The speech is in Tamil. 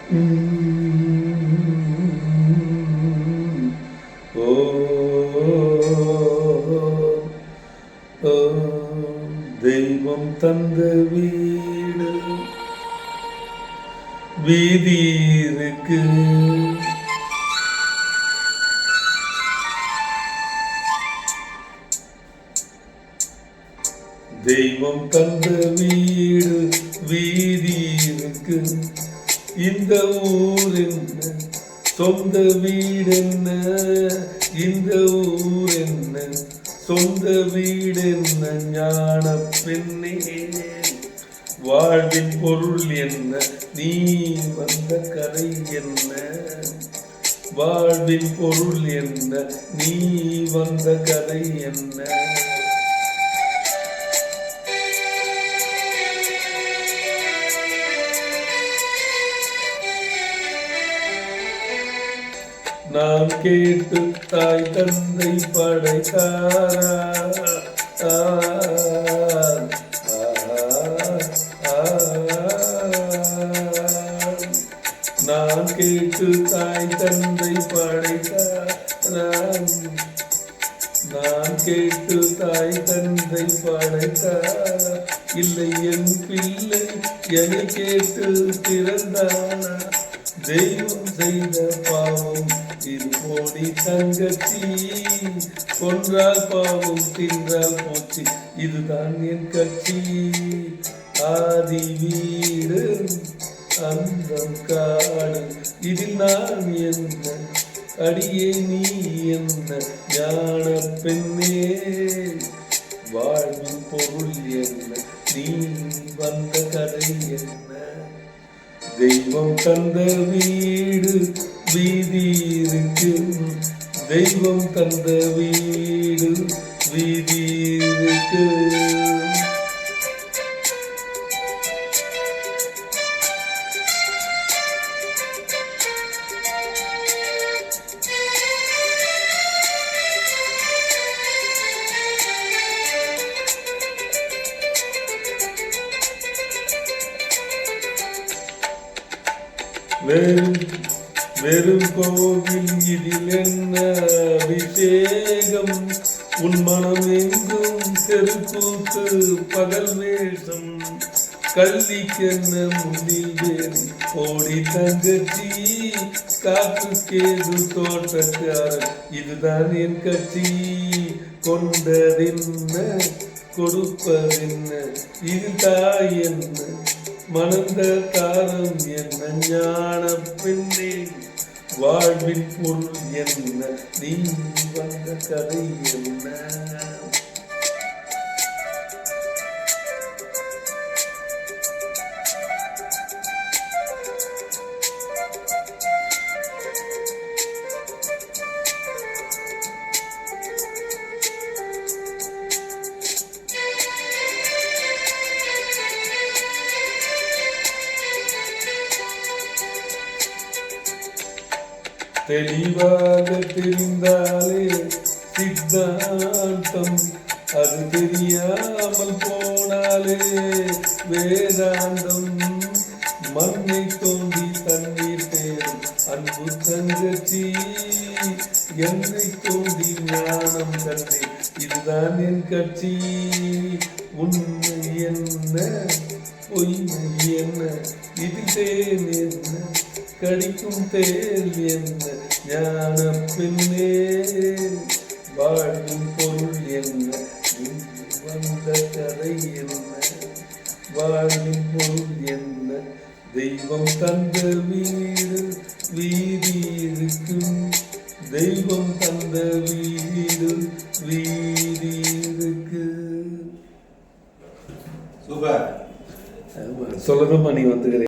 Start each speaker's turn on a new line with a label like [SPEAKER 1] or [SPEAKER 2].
[SPEAKER 1] ஓ தெய்வம் தந்த வீடு வீதி இருக்கு. தெய்வம் தந்த வீடு வீதி இருக்கு. இந்த ஊர் என்ன, சொந்த வீடு என்ன, இந்த ஊர் என்ன, சொந்த வீடு என்ன, ஞான பெண்ணே வாழ்வின் பொருள் என்ன, நீ வந்த கதை என்ன, வாழ்வின் பொருள் என்ன, நீ வந்த கதை என்ன. நான் கேட்டு தாய் தந்தை படைத்தாரா, நான் கேட்டு தாய் தந்தை படைத்தாரா, நான் கேட்டு தாய் தந்தை படைத்தாரா, இல்லை என் பிள்ளை என்னை கேட்டு பிறந்தானா. தெய்வம் செய்த பாவம் இது போடி தங்கச்சி, கொன்றால் பாவம் தின்றால் போச்சு, இதுதான் என் கட்சி. ஆதி வீடு அந்தம் காடு, இதில் நான் என்ன, அடியே நீ என்ன, ஞான பெண்ணே வாழ்வின் பொருள் என்ன, நீ வந்த கதை என்ன. தெய்வம் தந்த வீடு வீதி இருக்கு. தெய்வம் தந்த வீடு வீதி இருக்கு. வெறும் கோவில் இதில் என்ன அபிஷேகம், உன் மனம் எங்கும் தெருக்கூத்து பகல் வேஷம், கல்விக்கென்ன முன்னில் வேறு ஓடி தங்கச்சி, காற்றுக்கேது தோட்டக்காரன், இதுதான் என் கட்சி. கொண்டதென்ன கொடுப்பதென்ன, இது தாய் என்ன, மணந்த தாரம் என்ன, ஞான பெண்ணே வாழ்வின் பொருள் என்ன, நீ வந்த கதை என்ன. தெளிவாக தெரிந்தாலே சித்தாந்தம், அது தெரியாமல் போனாலே வேதாந்தம். மண்ணை தோண்டி தண்ணீர் தேடும் அன்பு தங்கச்சி, என்னை தோண்டி ஞானம் கண்டே, இதுதான் என் கட்சி. உண்மை என்ன பொய்மை என்ன, இது தேன் என்ன, கடிக்கும் தேல் என்ன, ஞான பெண்ணே வாழ்வின் பொருள் என்ன, வந்த கதை என்ன, வாழ்வின் பொருள் என்ன. தெய்வம் தந்த வீடு வீதி இருக்கும். தெய்வம் தந்த வீடு வீதி இருக்கு.
[SPEAKER 2] சூப்பர்.
[SPEAKER 1] சொல்லணுமா நீ வந்துக்கிறேன்.